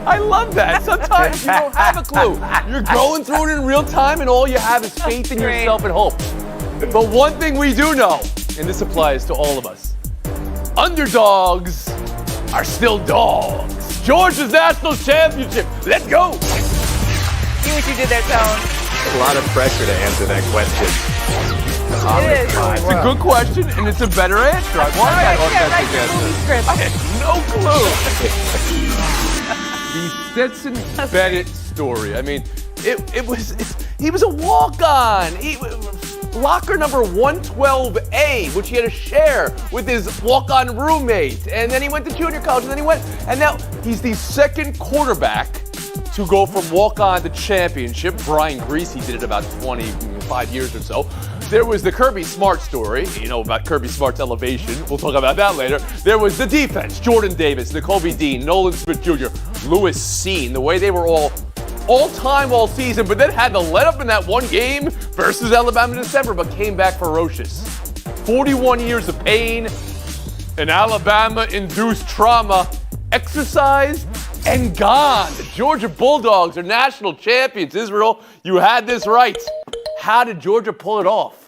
I love that. Sometimes you don't have a clue. You're going through it in real time, and all you have is faith in yourself and hope. But one thing we do know, and this applies to all of us, underdogs are still dogs. Georgia's national championship. Let's go. See what you did there, Tone. A lot of pressure to answer that question. It is. It's a good question, and it's a better answer. I want that authentic answer. I had no clue. The Stetson Bennett story. I mean, he was a walk-on. Locker number 112A, which he had to share with his walk-on roommate. And then he went to junior college, and now he's the second quarterback to go from walk-on to championship. Brian Greasy did it about 25 years or so. There was the Kirby Smart story, about Kirby Smart's elevation. We'll talk about that later. There was the defense, Jordan Davis, N'Kobe Dean, Nolan Smith Jr., Lewis Cine, the way they were all-time, all season, but then had to let up in that one game versus Alabama in December, but came back ferocious. 41 years of pain, and Alabama-induced trauma, exercised, and gone. The Georgia Bulldogs are national champions. Israel, you had this right. How did Georgia pull it off?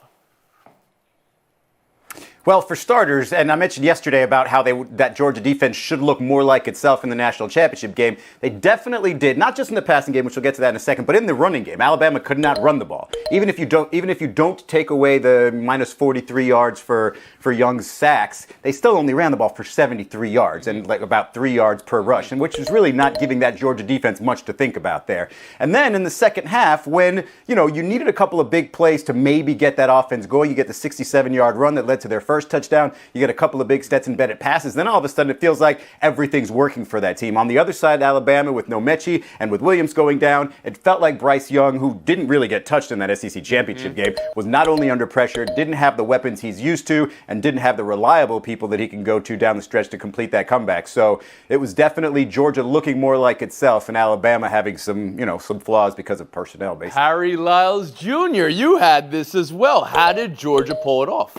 Well, for starters, and I mentioned yesterday about how that Georgia defense should look more like itself in the national championship game. They definitely did, not just in the passing game, which we'll get to that in a second, but in the running game. Alabama could not run the ball. Even if you don't take away the minus 43 yards for Young's sacks, they still only ran the ball for 73 yards and like about 3 yards per rush, and which is really not giving that Georgia defense much to think about there. And then in the second half, when you needed a couple of big plays to maybe get that offense going, you get the 67-yard run that led to their first touchdown. You get a couple of big Stetson Bennett passes. Then all of a sudden it feels like everything's working for that team. On the other side, Alabama with no Mechie and with Williams going down, it felt like Bryce Young, who didn't really get touched in that SEC championship game, was not only under pressure, didn't have the weapons he's used to, and didn't have the reliable people that he can go to down the stretch to complete that comeback. So it was definitely Georgia looking more like itself and Alabama having some flaws because of personnel, basically. Harry Lyles Jr., you had this as well. How did Georgia pull it off?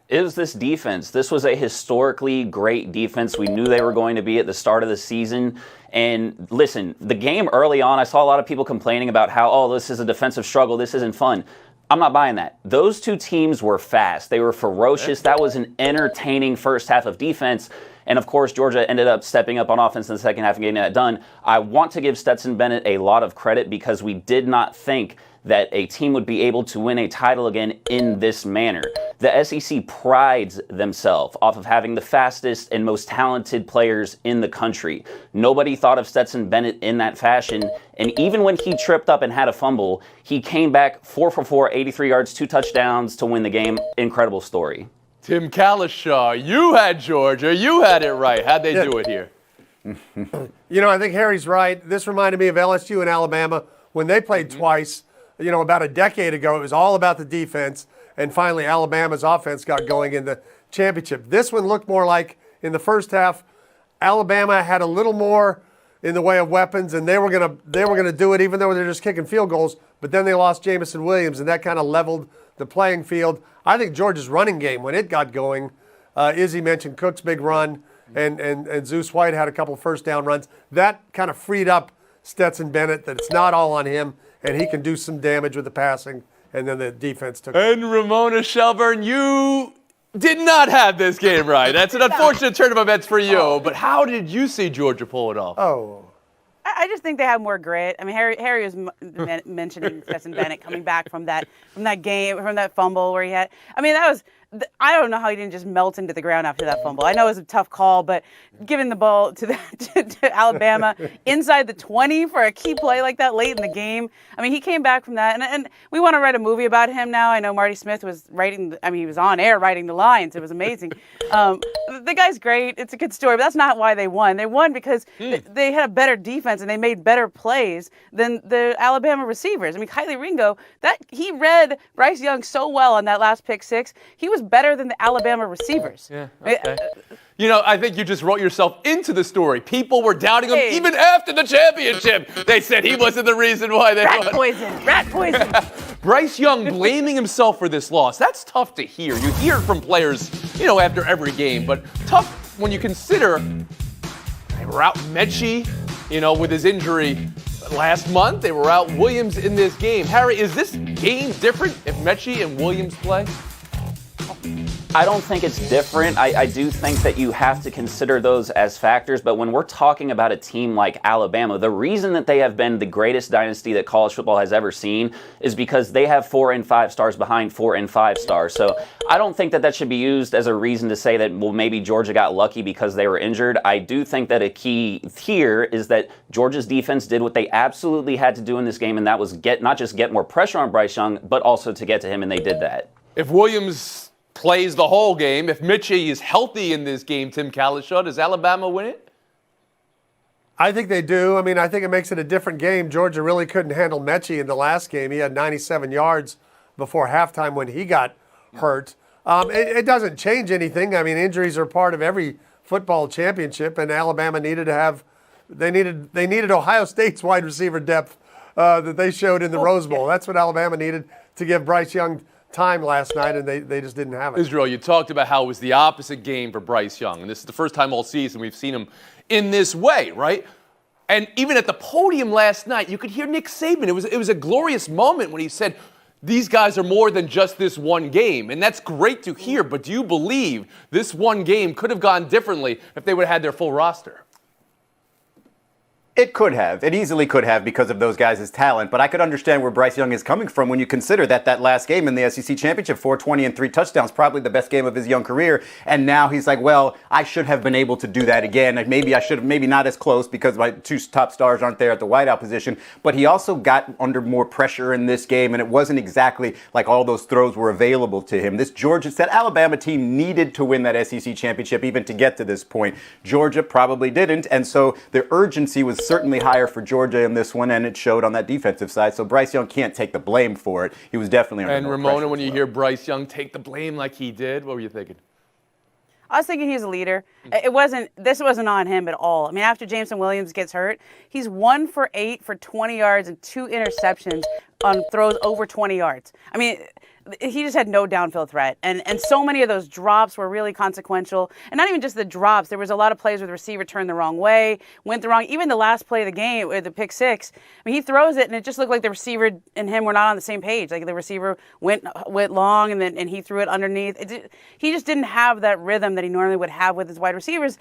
It was this defense. This was a historically great defense. We knew they were going to be at the start of the season. And listen, the game early on, I saw a lot of people complaining about how, this is a defensive struggle, this isn't fun. I'm not buying that. Those two teams were fast. They were ferocious. That was an entertaining first half of defense. And of course, Georgia ended up stepping up on offense in the second half and getting that done. I want to give Stetson Bennett a lot of credit because we did not think that a team would be able to win a title again in this manner. The SEC prides themselves off of having the fastest and most talented players in the country. Nobody thought of Stetson Bennett in that fashion, and even when he tripped up and had a fumble, he came back 4 for 4, 83 yards, 2 touchdowns to win the game. Incredible story. Tim Kalishaw, you had Georgia. You had it right. How'd they do it here? I think Harry's right. This reminded me of LSU and Alabama when they played twice. About a decade ago, it was all about the defense, and finally Alabama's offense got going in the championship. This one looked more like, in the first half, Alabama had a little more in the way of weapons, and they were gonna do it even though they're just kicking field goals, but then they lost Jamison Williams, and that kind of leveled the playing field. I think Georgia's running game, when it got going, Izzy mentioned Cook's big run, and Zeus White had a couple of first down runs. That kind of freed up Stetson Bennett, that it's not all on him, and he can do some damage with the passing, and then the defense took it. And Ramona Shelburne, you did not have this game right. That's an unfortunate turn of events for you, but how did you see Georgia pull it off? I just think they have more grit. I mean, Harry was mentioning Stetson Bennett coming back from that game, from that fumble where he had. I mean, that was. I don't know how he didn't just melt into the ground after that fumble. I know it was a tough call, but giving the ball to Alabama inside the 20 for a key play like that late in the game. I mean, he came back from that, and we want to write a movie about him now. I know Marty Smith was he was on air writing the lines. It was amazing. The guy's great. It's a good story, but that's not why they won. They won because they had a better defense and they made better plays than the Alabama receivers. I mean, Kylie Ringo, he read Bryce Young so well on that last pick six. He was better than the Alabama receivers. Yeah, okay. I think you just wrote yourself into the story. People were doubting him even after the championship. They said he wasn't the reason why they won. Rat poison. Bryce Young blaming himself for this loss. That's tough to hear. You hear it from players, after every game, but tough when you consider they were out Mechie, with his injury last month. They were out Williams in this game. Harry, is this game different if Mechie and Williams play? I don't think it's different. I do think that you have to consider those as factors, but when we're talking about a team like Alabama, the reason that they have been the greatest dynasty that college football has ever seen is because they have 4 and 5 stars behind 4 and 5 stars. So I don't think that should be used as a reason to say that, well, maybe Georgia got lucky because they were injured. I do think that a key here is that Georgia's defense did what they absolutely had to do in this game, and that was not just get more pressure on Bryce Young, but also to get to him, and they did that. If Williams plays the whole game, if Mechie is healthy in this game, Tim Kalishaw, does Alabama win it? I think they do. I mean, I think it makes it a different game. Georgia really couldn't handle Mechie in the last game. He had 97 yards before halftime when he got hurt. It doesn't change anything. I mean, injuries are part of every football championship, and Alabama needed to have they needed Ohio State's wide receiver depth that they showed in the Rose Bowl. That's what Alabama needed to give Bryce Young time last night, and they just didn't have it. Israel, you talked about how it was the opposite game for Bryce Young, and this is the first time all season we've seen him in this way, right? And even at the podium last night, you could hear Nick Saban. It was a glorious moment when he said, these guys are more than just this one game, and that's great to hear, but do you believe this one game could have gone differently if they would have had their full roster? It could have. It easily could have because of those guys' talent. But I could understand where Bryce Young is coming from when you consider that last game in the SEC Championship, 420 and 3 touchdowns, probably the best game of his young career. And now he's like, well, I should have been able to do that again. Maybe I should have, maybe not as close because my 2 top stars aren't there at the wideout position. But he also got under more pressure in this game, and it wasn't exactly like all those throws were available to him. That Alabama team needed to win that SEC Championship even to get to this point. Georgia probably didn't, and so the urgency was certainly higher for Georgia in this one, and it showed on that defensive side. So Bryce Young can't take the blame for it. He was definitely under more Ramona, pressure when you as well. hear Bryce Young take the blame like he did, what were you thinking? I was thinking he's a leader. This wasn't on him at all. I mean, after Jameson Williams gets hurt, he's 1 for 8 for 20 yards and 2 interceptions on throws over 20 yards. I mean, he just had no downfield threat. And so many of those drops were really consequential. And not even just the drops. There was a lot of plays where the receiver turned the wrong way, went the wrong. Even the last play of the game, the pick 6, I mean, he throws it, and it just looked like the receiver and him were not on the same page. Like the receiver went long, and he threw it underneath. He just didn't have that rhythm that he normally would have with his wide receivers.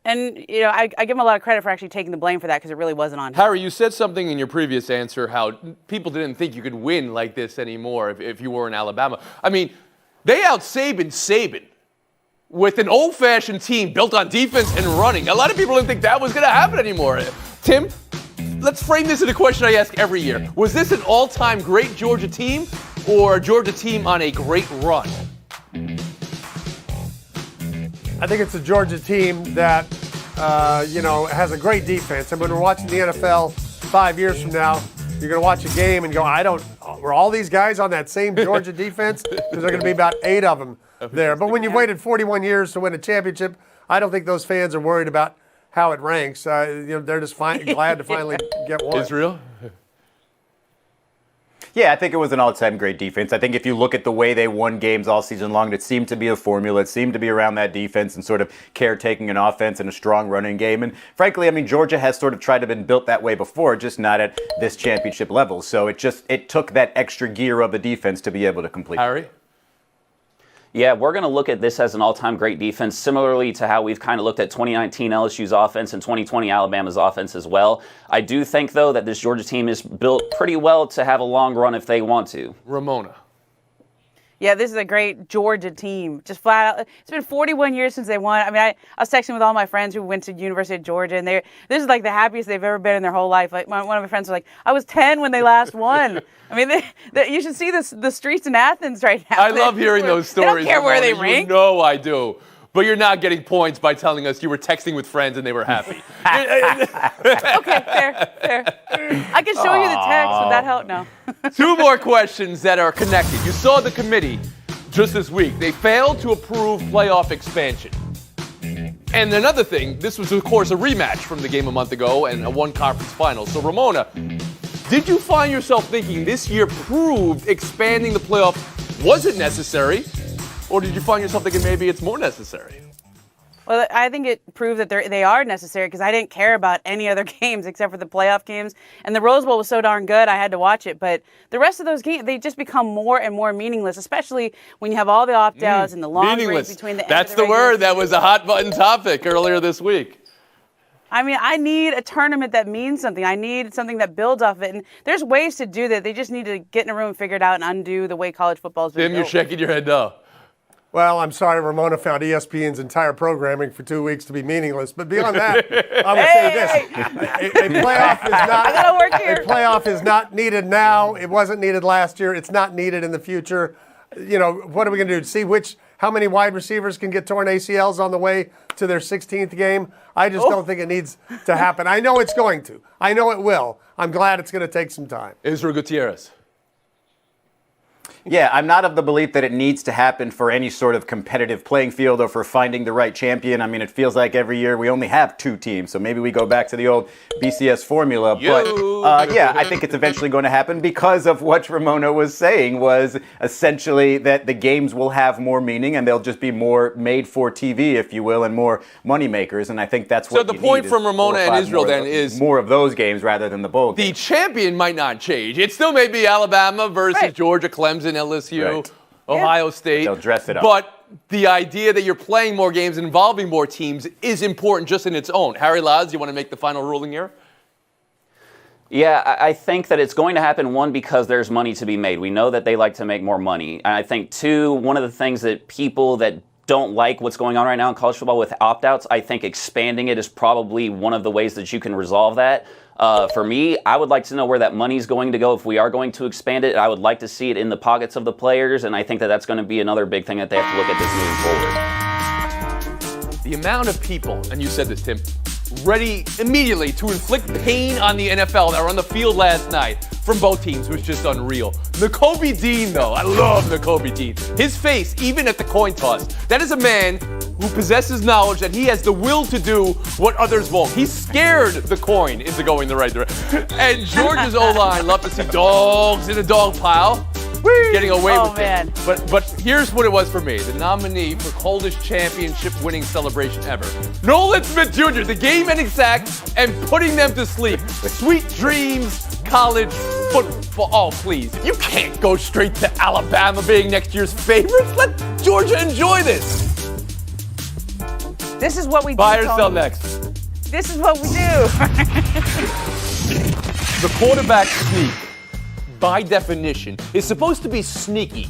And, I give him a lot of credit for actually taking the blame for that because it really wasn't on him. Harry, you said something in your previous answer how people didn't think you could win like this anymore if you were in Alabama. I mean, they out-Saban with an old-fashioned team built on defense and running. A lot of people didn't think that was going to happen anymore. Tim, let's frame this in a question I ask every year. Was this an all-time great Georgia team or a Georgia team on a great run? I think it's a Georgia team that, has a great defense. And when we're watching the NFL 5 years from now, you're going to watch a game and go, were all these guys on that same Georgia defense? Because there are going to be about 8 of them there. But when you've waited 41 years to win a championship, I don't think those fans are worried about how it ranks. They're just glad to finally get one. Israel? Yeah, I think it was an all-time great defense. I think if you look at the way they won games all season long, it seemed to be a formula. It seemed to be around that defense and sort of caretaking an offense and a strong running game. And frankly, I mean, Georgia has sort of tried to been built that way before, just not at this championship level. So it took that extra gear of the defense to be able to complete. Harry? Yeah, we're going to look at this as an all-time great defense, similarly to how we've kind of looked at 2019 LSU's offense and 2020 Alabama's offense as well. I do think, though, that this Georgia team is built pretty well to have a long run if they want to. Ramona? Yeah, this is a great Georgia team. Just flat out. It's been 41 years since they won. I mean, I was texting with all my friends who went to University of Georgia, and this is like the happiest they've ever been in their whole life. Like one of my friends was like, I was 10 when they last won. I mean, you should see the streets in Athens right now. I love hearing those stories. They don't care where Ramona. they rank. You know I do. But you're not getting points by telling us you were texting with friends and they were happy. Okay, fair. I can show you the text. Would that help? No. 2 more questions that are connected. You saw the committee just this week. They failed to approve playoff expansion. And another thing, this was, of course, a rematch from the game a month ago and a one-conference final. So, Ramona, did you find yourself thinking this year proved expanding the playoff wasn't necessary? Or did you find yourself thinking maybe it's more necessary? Well, I think it proves that they are necessary because I didn't care about any other games except for the playoff games. And the Rose Bowl was so darn good, I had to watch it. But the rest of those games, they just become more and more meaningless, especially when you have all the opt-outs and the long break between the That's end of the word that was a hot button topic earlier this week. I mean, I need a tournament that means something. I need something that builds off it. And there's ways to do that. They just need to get in a room and figure it out and undo the way college football is been Tim, you're built. shaking your head no. Well, I'm sorry, Ramona found ESPN's entire programming for 2 weeks to be meaningless. But beyond that, I would say this: a playoff is not. I gotta work here. A playoff is not needed now. It wasn't needed last year. It's not needed in the future. You know, what are we going to do? See how many wide receivers can get torn ACLs on the way to their 16th game? I just don't think it needs to happen. I know it's going to. I know it will. I'm glad it's going to take some time. Israel Gutierrez. Yeah, I'm not of the belief that it needs to happen for any sort of competitive playing field or for finding the right champion. I mean, it feels like every year we only have 2 teams, so maybe we go back to the old BCS formula. But yeah, I think it's eventually going to happen because of what Ramona was saying was essentially that the games will have more meaning and they'll just be more made for TV, if you will, and more money makers. And I think that's what So the point from Ramona and Israel then is more of those games rather than the bowl the games. champion might not change. It still may be Alabama versus Right. Georgia, Clemson, LSU, Right. Ohio State. They'll dress it up. But the idea that you're playing more games involving more teams is important just in its own. Harry Laz, you want to make the final ruling here? Yeah, I think that it's going to happen, one, because there's money to be made. We know that they like to make more money. And I think, two, one of the things that people that don't like what's going on right now in college football with opt-outs, I think expanding it is probably one of the ways that you can resolve that. For me, I would like to know where that money's going to go if we are going to expand it. I would like to see it in the pockets of the players, and I think that that's going to be another big thing that they have to look at this moving forward. The amount of people, and you said this, Tim, ready immediately to inflict pain on the NFL that were on the field last night from both teams was just unreal. Nakobe Dean, though, I love Nakobe Dean. His face, even at the coin toss, that is a man who possesses knowledge that he has the will to do what others won't. He scared the coin into going the right direction. And Georgia's O-line, love to see dogs in a dog pile. Getting away with man. it. But here's what it was for me. The nominee for coldest championship winning celebration ever. Nolan Smith Jr., the game-ending sack and putting them to sleep. Sweet dreams, college football. Oh, please. You can't go straight to Alabama being next year's favorites. Let Georgia enjoy this. This is what we Buy do. or sell Tony. next. This is what we do. The quarterback sneak, by definition, is supposed to be sneaky.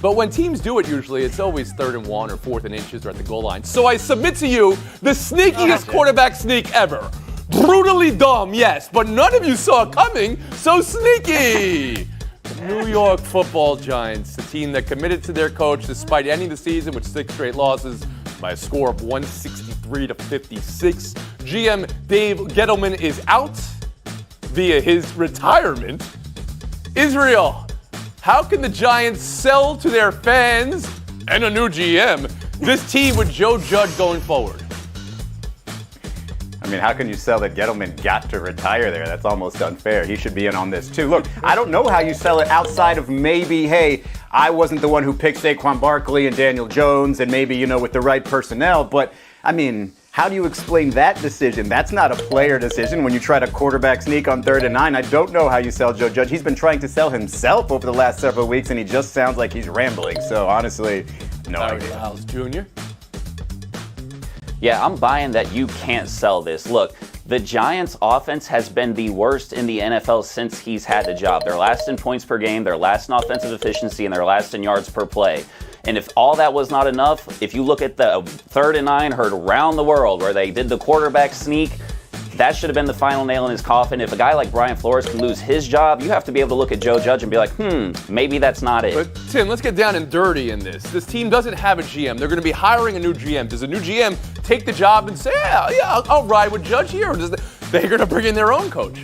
But when teams do it, usually it's always 3rd and 1 or 4th and inches or at the goal line. So I submit to you the sneakiest quarterback sneak ever. Brutally dumb, yes, but none of you saw it coming, so sneaky. New York Football Giants, the team that committed to their coach despite ending the season with 6 straight losses by a score of 163-56. GM Dave Gettleman is out via his retirement. Israel, how can the Giants sell to their fans and a new GM this team with Joe Judge going forward? I mean, how can you sell that Gettleman got to retire there? That's almost unfair. He should be in on this, too. Look, I don't know how you sell it outside of maybe, hey, I wasn't the one who picked Saquon Barkley and Daniel Jones and maybe, with the right personnel. But, I mean, how do you explain that decision? That's not a player decision when you try to quarterback sneak on 3rd and 9. I don't know how you sell Joe Judge. He's been trying to sell himself over the last several weeks, and he just sounds like he's rambling. So, honestly, no idea. Lyles Jr. Yeah, I'm buying that you can't sell this. Look, the Giants' offense has been the worst in the NFL since he's had the job. They're last in points per game, they're last in offensive efficiency, and they're last in yards per play. And if all that was not enough, if you look at the 3rd and 9 heard around the world where they did the quarterback sneak, that should have been the final nail in his coffin. If a guy like Brian Flores can lose his job, you have to be able to look at Joe Judge and be like, maybe that's not it. But Tim, let's get down and dirty in this. This team doesn't have a GM. They're going to be hiring a new GM. Does a new GM take the job and say, yeah, I'll ride with Judge here? Or they're going to bring in their own coach?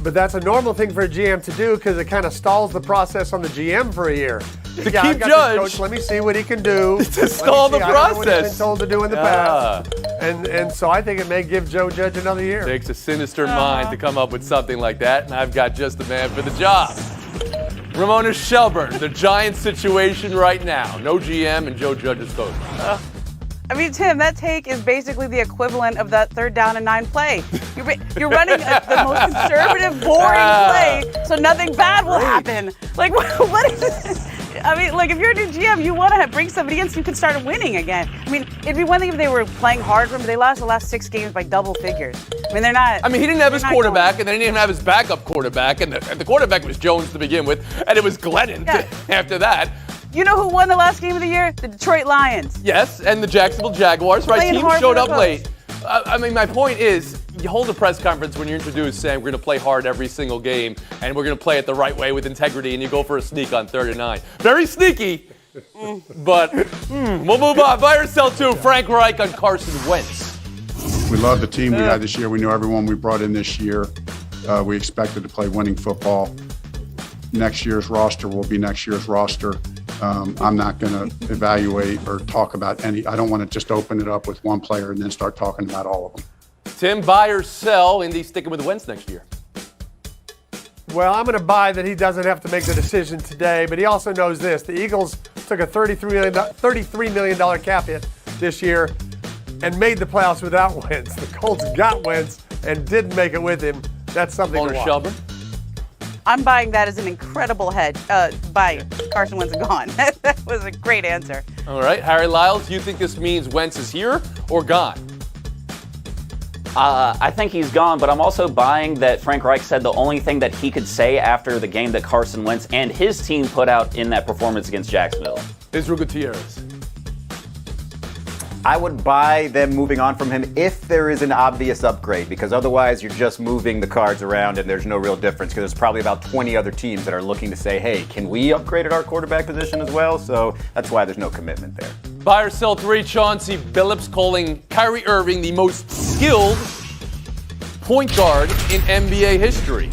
But that's a normal thing for a GM to do because it kind of stalls the process on the GM for a year. To I've keep got this Judge. coach, let me see what he can do. To stall the I don't know what he's process. been told to do in the past. And so I think it may give Joe Judge another year. Takes a sinister mind to come up with something like that, and I've got just the man for the job. Ramona Shelburne, the Giants situation right now. No GM and Joe Judge's coach. I mean, Tim, that take is basically the equivalent of that 3rd down and 9 play. You're running the most conservative, boring play, so nothing bad will happen. Like, what is this? I mean, like, if you're a new GM, you want to bring somebody in so you can start winning again. I mean, it'd be one thing if they were playing hard for him, but they lost the last 6 games by double figures. I mean, they're not. I mean, he didn't have his quarterback, and they didn't even have his backup quarterback, and the quarterback was Jones to begin with, and it was Glennon after that. You know who won the last game of the year? The Detroit Lions. Yes, and the Jacksonville Jaguars. Right, Playing teams hard showed for up the late. I mean, my point is, you hold a press conference when you're introduced saying we're going to play hard every single game, and we're going to play it the right way with integrity, and you go for a sneak on 3rd and 9. Very sneaky, but we'll move on. Buy or sell to Frank Reich on Carson Wentz. We love the team we had this year. We knew everyone we brought in this year. We expected to play winning football. Next year's roster will be next year's roster. I'm not going to evaluate or talk about any. I don't want to just open it up with one player and then start talking about all of them. Tim, buy or sell Indy sticking with Wentz next year? Well, I'm going to buy that he doesn't have to make the decision today, but he also knows this. The Eagles took a $33 million cap hit this year and made the playoffs without Wentz. The Colts got Wentz and didn't make it with him. That's something to watch. Shelburne? I'm buying that as an incredible hedge. Buy Carson Wentz gone. That was a great answer. All right, Harry Lyles, do you think this means Wentz is here or gone? I think he's gone, but I'm also buying that Frank Reich said the only thing that he could say after the game that Carson Wentz and his team put out in that performance against Jacksonville. Israel Gutierrez. I would buy them moving on from him if there is an obvious upgrade, because otherwise you're just moving the cards around and there's no real difference, because there's probably about 20 other teams that are looking to say, hey, can we upgrade at our quarterback position as well? So that's why there's no commitment there. Buy or sell 3, Chauncey Billups calling Kyrie Irving the most skilled point guard in NBA history.